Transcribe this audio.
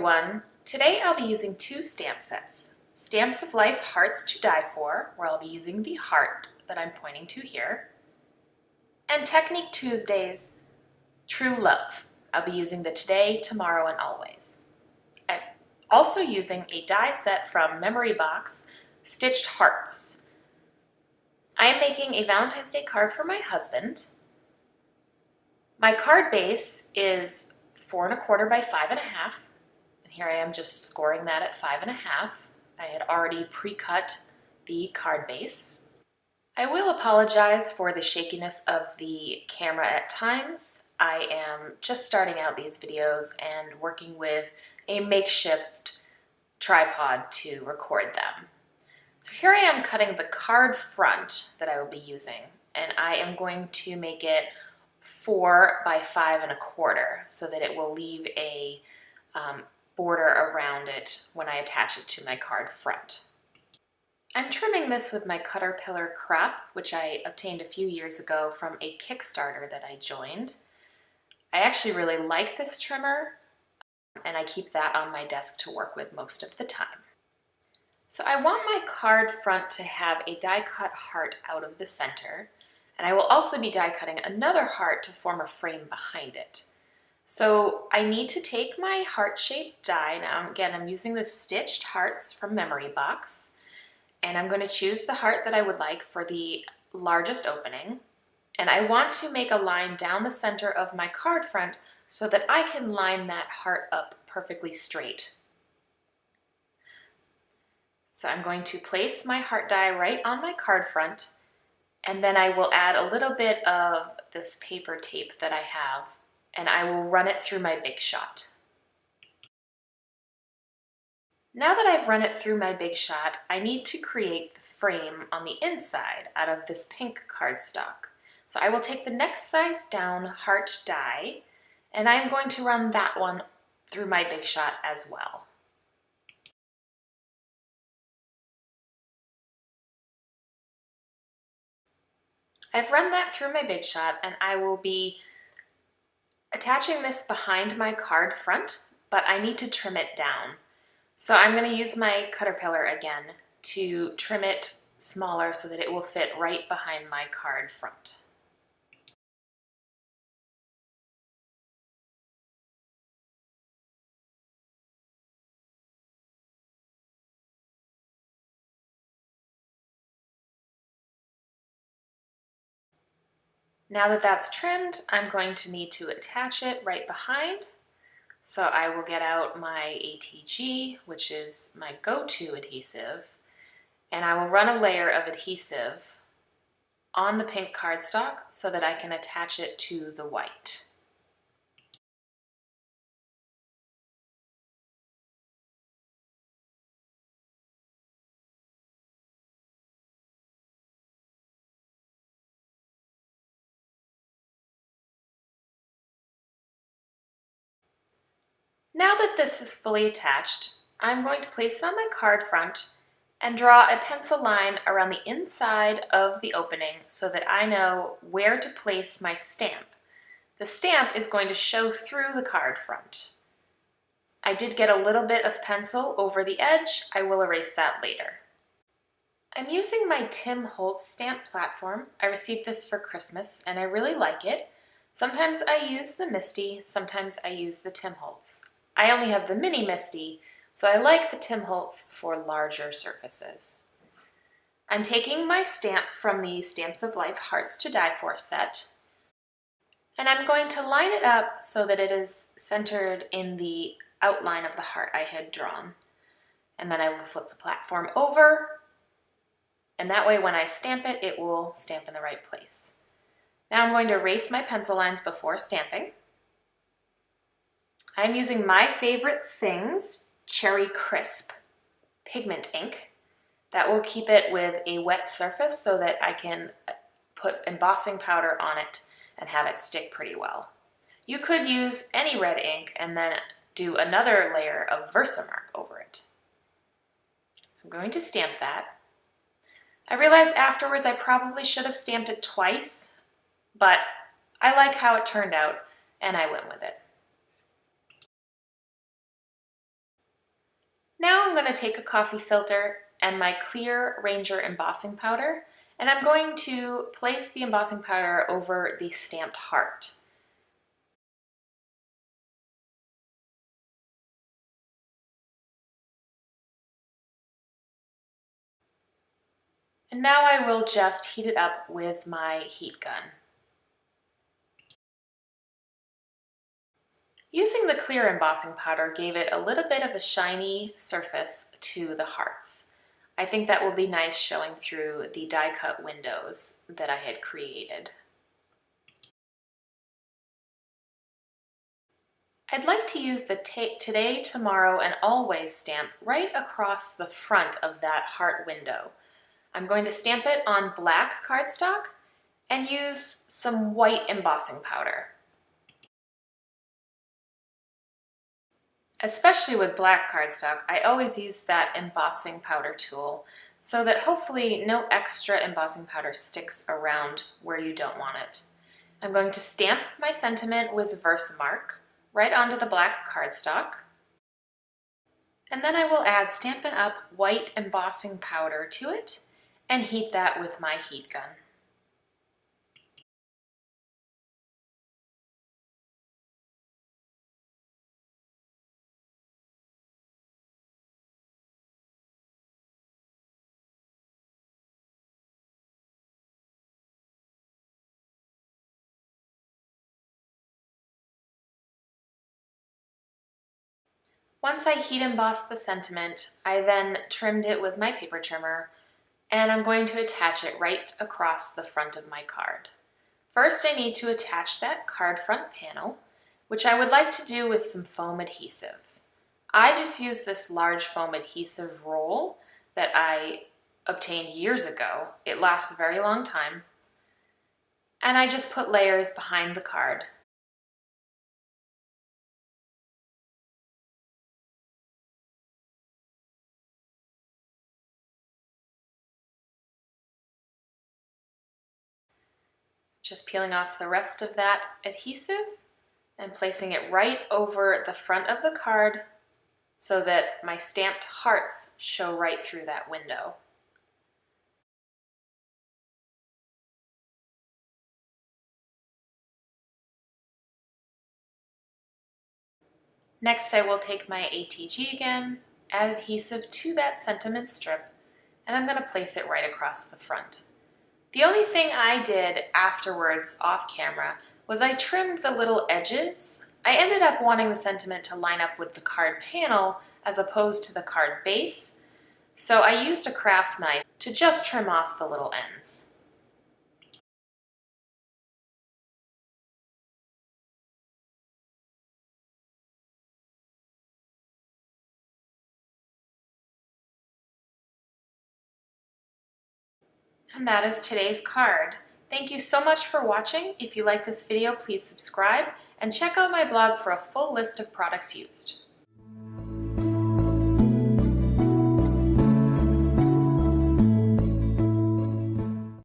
everyone! Today I'll be using two stamp sets. Stamps of Life Hearts to Die For, where I'll be using the heart that I'm pointing to here. And Technique Tuesdays, True Love. I'll be using the Today, Tomorrow, and Always. I'm also using a die set from Memory Box, Stitched Hearts. I am making a Valentine's Day card for my husband. My card base is 4 1/4 by 5 1/2. And here I am just scoring that at 5 1/2. I had already pre-cut the card base. I will apologize for the shakiness of the camera at times. I am just starting out these videos and working with a makeshift tripod to record them. So here I am cutting the card front that I will be using, and I am going to make it 4 by 5 1/4 so that it will leave a border around it when I attach it to my card front. I'm trimming this with my Caterpillar Crop, which I obtained a few years ago from a Kickstarter that I joined. I actually really like this trimmer, and I keep that on my desk to work with most of the time. So I want my card front to have a die cut heart out of the center, and I will also be die cutting another heart to form a frame behind it. So I need to take my heart-shaped die. Now again, I'm using the Stitched Hearts from Memory Box, and I'm going to choose the heart that I would like for the largest opening. And I want to make a line down the center of my card front so that I can line that heart up perfectly straight. So I'm going to place my heart die right on my card front, and then I will add a little bit of this paper tape that I have, and I will run it through my Big Shot. Now that I've run it through my Big Shot, I need to create the frame on the inside out of this pink cardstock. So I will take the next size down heart die, and I'm going to run that one through my Big Shot as well. I've run that through my Big Shot, and I will be attaching this behind my card front, but I need to trim it down. So I'm going to use my Caterpillar again to trim it smaller so that it will fit right behind my card front. Now that that's trimmed, I'm going to need to attach it right behind. So I will get out my ATG, which is my go-to adhesive, and I will run a layer of adhesive on the pink cardstock so that I can attach it to the white. Now that this is fully attached, I'm going to place it on my card front and draw a pencil line around the inside of the opening so that I know where to place my stamp. The stamp is going to show through the card front. I did get a little bit of pencil over the edge. I will erase that later. I'm using my Tim Holtz stamp platform. I received this for Christmas and I really like it. Sometimes I use the Misty, sometimes I use the Tim Holtz. I only have the mini Misty, so I like the Tim Holtz for larger surfaces. I'm taking my stamp from the Stamps of Life Hearts to Die For set, and I'm going to line it up so that it is centered in the outline of the heart I had drawn. And then I will flip the platform over, and that way when I stamp it, it will stamp in the right place. Now I'm going to erase my pencil lines before stamping. I'm using My Favorite Things Cherry Crisp pigment ink. That will keep it with a wet surface so that I can put embossing powder on it and have it stick pretty well. You could use any red ink and then do another layer of Versamark over it. So I'm going to stamp that. I realized afterwards I probably should have stamped it twice, but I like how it turned out and I went with it. Now I'm going to take a coffee filter and my clear Ranger embossing powder, and I'm going to place the embossing powder over the stamped heart. And now I will just heat it up with my heat gun. Using the clear embossing powder gave it a little bit of a shiny surface to the hearts. I think that will be nice showing through the die cut windows that I had created. I'd like to use the Today, Tomorrow, and Always stamp right across the front of that heart window. I'm going to stamp it on black cardstock and use some white embossing powder. Especially with black cardstock, I always use that embossing powder tool so that hopefully no extra embossing powder sticks around where you don't want it. I'm going to stamp my sentiment with Versamark right onto the black cardstock. And then I will add Stampin' Up! White embossing powder to it and heat that with my heat gun. Once I heat embossed the sentiment, I then trimmed it with my paper trimmer, and I'm going to attach it right across the front of my card. First, I need to attach that card front panel, which I would like to do with some foam adhesive. I just used this large foam adhesive roll that I obtained years ago. It lasts a very long time. And I just put layers behind the card. Just peeling off the rest of that adhesive and placing it right over the front of the card so that my stamped hearts show right through that window. Next, I will take my ATG again, add adhesive to that sentiment strip, and I'm going to place it right across the front. The only thing I did afterwards off camera was I trimmed the little edges. I ended up wanting the sentiment to line up with the card panel as opposed to the card base, so I used a craft knife to just trim off the little ends. And that is today's card. Thank you so much for watching. If you like this video, please subscribe and check out my blog for a full list of products used.